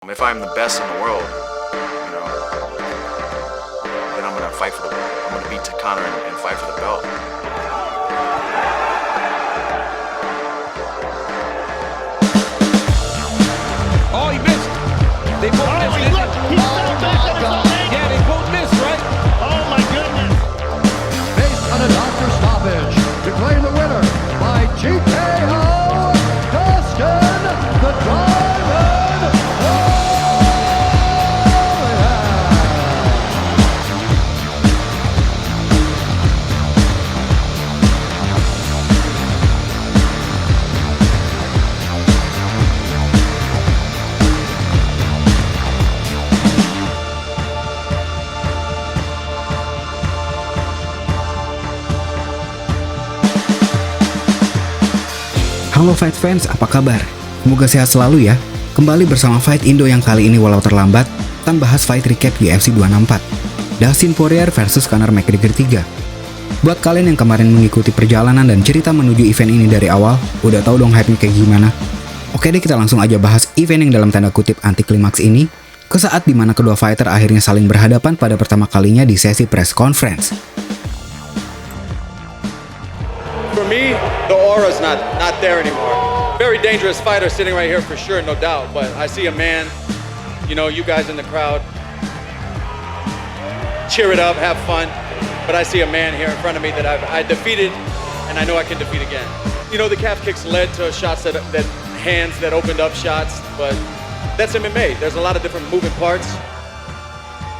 If I'm the best in the world, then I'm gonna fight for I'm gonna beat Conor and fight for the belt. Oh, he missed. They both missed. Look, he's still back at his own angle. Yeah, they both missed, right? Oh my goodness. Based on a doctor stoppage, declaring the winner by TKO, Dustin the Diamond Warrior. Halo Fight Fans, apa kabar? Semoga sehat selalu ya. Kembali bersama Fight Indo yang kali ini walau terlambat, kita bahas fight recap UFC 264, Dustin Poirier versus Conor McGregor 3. Buat kalian yang kemarin mengikuti perjalanan dan cerita menuju event ini dari awal, udah tahu dong hype-nya kayak gimana? Oke deh, kita langsung aja bahas event yang dalam tanda kutip anti klimaks ini, ke saat dimana kedua fighter akhirnya saling berhadapan pada pertama kalinya di sesi press conference. For me, the aura's not there anymore. Very dangerous fighter sitting right here for sure, no doubt. But I see a man, you guys in the crowd, cheer it up, have fun. But I see a man here in front of me that I defeated, and I know I can defeat again. The calf kicks led to shots that hands that opened up shots, but that's MMA. There's a lot of different moving parts.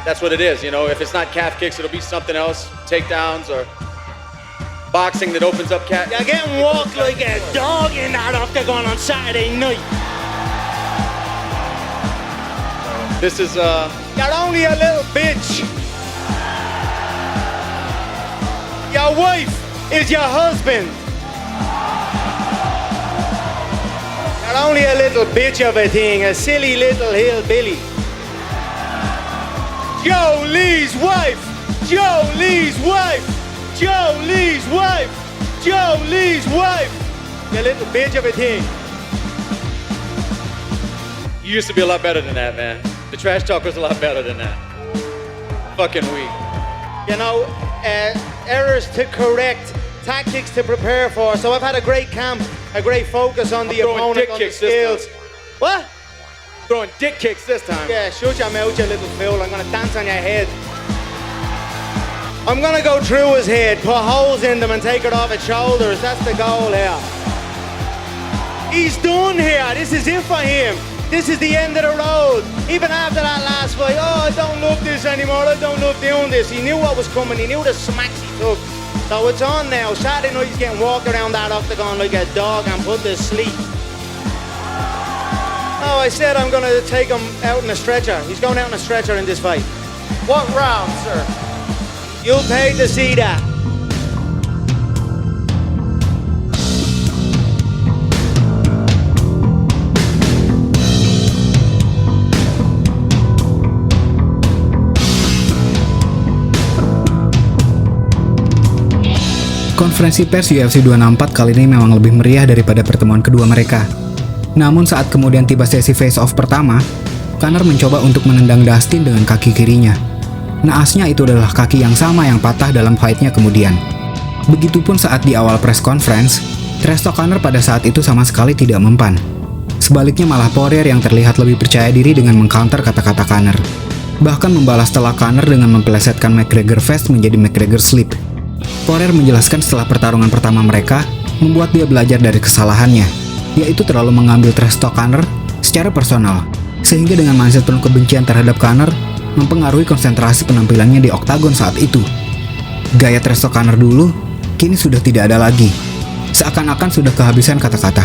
That's what it is. If it's not calf kicks, it'll be something else, takedowns or boxing that opens up cat. You're getting walked like a dog in that octagon on Saturday night. This is you're only a little bitch. Your wife is your husband. You're only a little bitch of a thing, a silly little hillbilly. Joe Lee's wife. Joe Lee's wife. Joe Lee's wife! Joe Lee's wife! You little bitch of a thing. You used to be a lot better than that, man. The trash talk was a lot better than that. Fucking weak. Errors to correct, tactics to prepare for. So I've had a great camp, a great focus on the opponent, on the skills. What? Throwing dick kicks this time. Yeah, shut your mouth, you little fool. I'm gonna dance on your head. I'm gonna go through his head, put holes in them and take it off his shoulders. That's the goal here. He's done here. This is it for him. This is the end of the road. Even after that last fight, I don't love this anymore. I don't love doing this. He knew what was coming. He knew the smacks he took. So it's on now. Saturday night he's getting walked around that octagon like a dog and put to sleep. Oh, I said I'm gonna take him out in a stretcher. He's going out in a stretcher in this fight. What round, sir? You paid to see that. Konferensi pers UFC 264 kali ini memang lebih meriah daripada pertemuan kedua mereka. Namun saat kemudian tiba sesi face-off pertama, Conor mencoba untuk menendang Dustin dengan kaki kirinya. Naasnya itu adalah kaki yang sama yang patah dalam fight-nya kemudian. Begitupun saat di awal press conference, trash talk Conor pada saat itu sama sekali tidak mempan. Sebaliknya malah Poirier yang terlihat lebih percaya diri dengan mengcounter kata-kata Conor. Bahkan membalas telak Conor dengan mempelesetkan McGregor face menjadi McGregor slip. Poirier menjelaskan setelah pertarungan pertama mereka, membuat dia belajar dari kesalahannya, yaitu terlalu mengambil trash talk Conor secara personal, sehingga dengan mindset penuh kebencian terhadap Conor, mempengaruhi konsentrasi penampilannya di oktagon saat itu. Gaya trash talk Conor dulu, kini sudah tidak ada lagi. Seakan-akan sudah kehabisan kata-kata.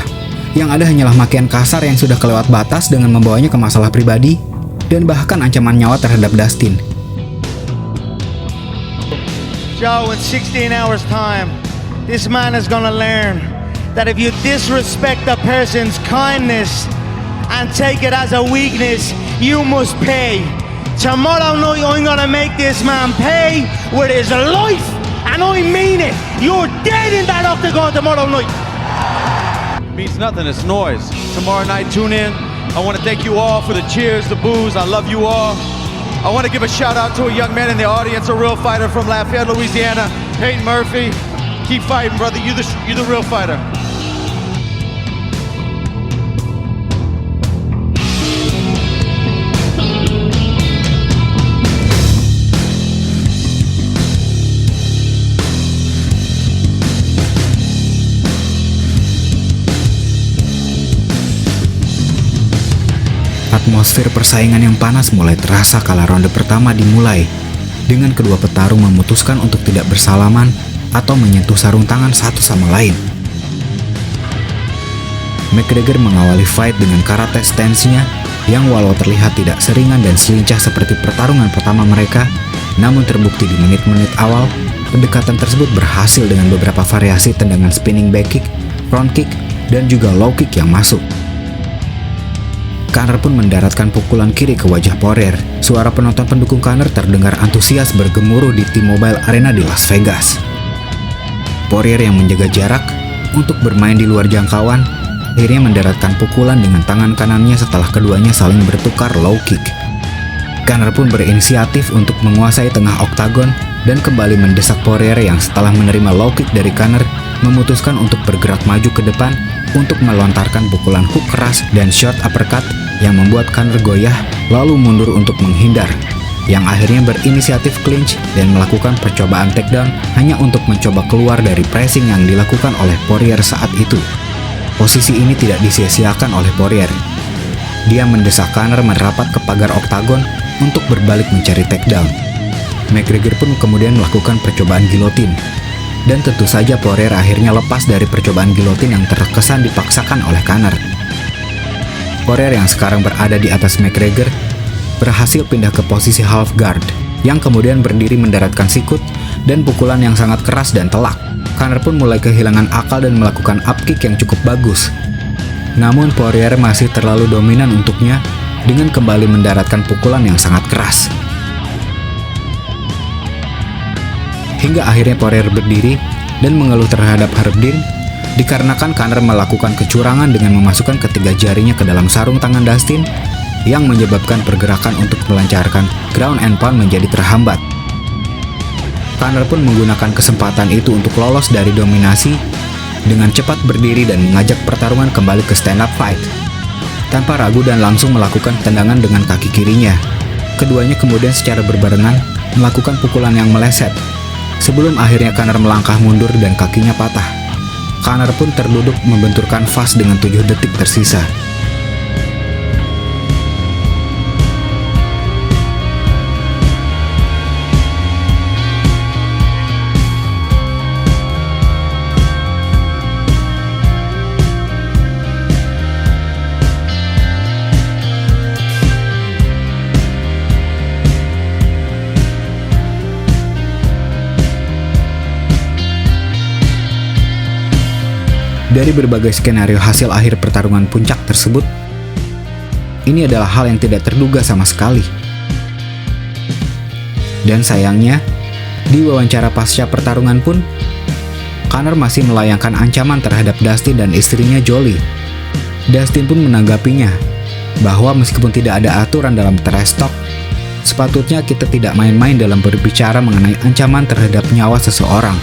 Yang ada hanyalah makian kasar yang sudah kelewat batas dengan membawanya ke masalah pribadi, dan bahkan ancaman nyawa terhadap Dustin. Joe, in 16 hours time, this man is gonna learn that if you disrespect a person's kindness and take it as a weakness, you must pay. Tomorrow night I'm gonna make this man pay with his life, and I mean it. You're dead in that octagon tomorrow night. Means nothing, it's noise. Tomorrow night, tune in. I want to thank you all for the cheers, the boos. I love you all. I want to give a shout out to a young man in the audience, a real fighter from Lafayette, Louisiana, Peyton Murphy. Keep fighting, brother. You're the real fighter. Atmosfer persaingan yang panas mulai terasa kala ronde pertama dimulai, dengan kedua petarung memutuskan untuk tidak bersalaman atau menyentuh sarung tangan satu sama lain. McGregor mengawali fight dengan karate stance-nya yang walau terlihat tidak seringan dan selincah seperti pertarungan pertama mereka, namun terbukti di menit-menit awal, pendekatan tersebut berhasil dengan beberapa variasi tendangan spinning back kick, front kick, dan juga low kick yang masuk. Conor pun mendaratkan pukulan kiri ke wajah Poirier. Suara penonton pendukung Conor terdengar antusias bergemuruh di T-Mobile Arena di Las Vegas. Poirier yang menjaga jarak untuk bermain di luar jangkauan, akhirnya mendaratkan pukulan dengan tangan kanannya setelah keduanya saling bertukar low kick. Conor pun berinisiatif untuk menguasai tengah oktagon dan kembali mendesak Poirier yang setelah menerima low kick dari Conor, memutuskan untuk bergerak maju ke depan untuk melontarkan pukulan hook keras dan short uppercut yang membuat Conor goyah lalu mundur untuk menghindar, yang akhirnya berinisiatif clinch dan melakukan percobaan takedown hanya untuk mencoba keluar dari pressing yang dilakukan oleh Poirier saat itu. Posisi ini tidak disia-siakan oleh Poirier. Dia mendesak Conor merapat ke pagar oktagon untuk berbalik mencari takedown. McGregor pun kemudian melakukan percobaan gilotin. Dan tentu saja Poirier akhirnya lepas dari percobaan gilotin yang terkesan dipaksakan oleh Conor. Poirier yang sekarang berada di atas McGregor berhasil pindah ke posisi half guard, yang kemudian berdiri mendaratkan sikut dan pukulan yang sangat keras dan telak. Conor pun mulai kehilangan akal dan melakukan up kick yang cukup bagus. Namun Poirier masih terlalu dominan untuknya dengan kembali mendaratkan pukulan yang sangat keras. Hingga akhirnya Poirier berdiri dan mengeluh terhadap Herb Dean dikarenakan Conor melakukan kecurangan dengan memasukkan ketiga jarinya ke dalam sarung tangan Dustin yang menyebabkan pergerakan untuk melancarkan ground and pound menjadi terhambat. Conor pun menggunakan kesempatan itu untuk lolos dari dominasi dengan cepat berdiri dan mengajak pertarungan kembali ke stand up fight. Tanpa ragu dan langsung melakukan tendangan dengan kaki kirinya. Keduanya kemudian secara berbarengan melakukan pukulan yang meleset sebelum akhirnya Conor melangkah mundur dan kakinya patah. Conor pun terduduk membenturkan vas dengan 7 detik tersisa. Dari berbagai skenario hasil akhir pertarungan puncak tersebut, ini adalah hal yang tidak terduga sama sekali. Dan sayangnya, di wawancara pasca pertarungan pun, Conor masih melayangkan ancaman terhadap Dustin dan istrinya Jolie. Dustin pun menanggapinya bahwa meskipun tidak ada aturan dalam trash talk, sepatutnya kita tidak main-main dalam berbicara mengenai ancaman terhadap nyawa seseorang,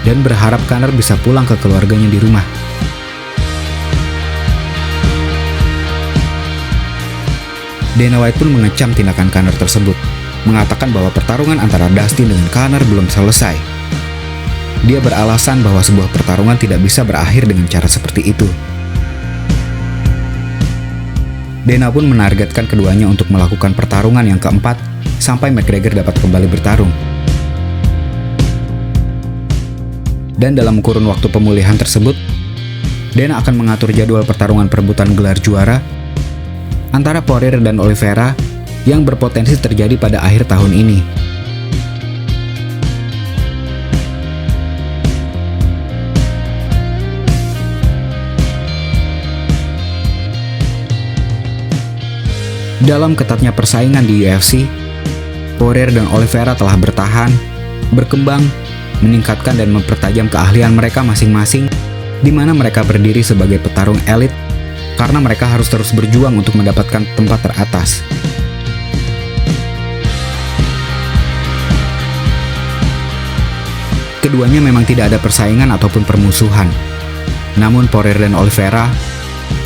dan berharap Conor bisa pulang ke keluarganya di rumah. Dana White pun mengecam tindakan Conor tersebut, mengatakan bahwa pertarungan antara Dustin dengan Conor belum selesai. Dia beralasan bahwa sebuah pertarungan tidak bisa berakhir dengan cara seperti itu. Dana pun menargetkan keduanya untuk melakukan pertarungan yang keempat sampai McGregor dapat kembali bertarung. Dan dalam kurun waktu pemulihan tersebut, Dana akan mengatur jadwal pertarungan perebutan gelar juara antara Poirier dan Oliveira yang berpotensi terjadi pada akhir tahun ini. Dalam ketatnya persaingan di UFC, Poirier dan Oliveira telah bertahan, berkembang, meningkatkan dan mempertajam keahlian mereka masing-masing, di mana mereka berdiri sebagai petarung elit karena mereka harus terus berjuang untuk mendapatkan tempat teratas. Keduanya memang tidak ada persaingan ataupun permusuhan. Namun Poirier dan Oliveira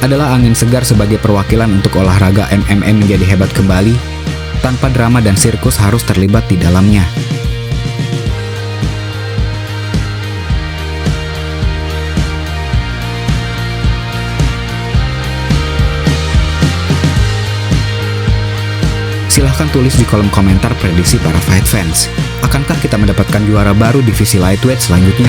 adalah angin segar sebagai perwakilan untuk olahraga MMA menjadi hebat kembali tanpa drama dan sirkus harus terlibat di dalamnya. Silahkan tulis di kolom komentar prediksi para fight fans. Akankah kita mendapatkan juara baru divisi lightweight selanjutnya?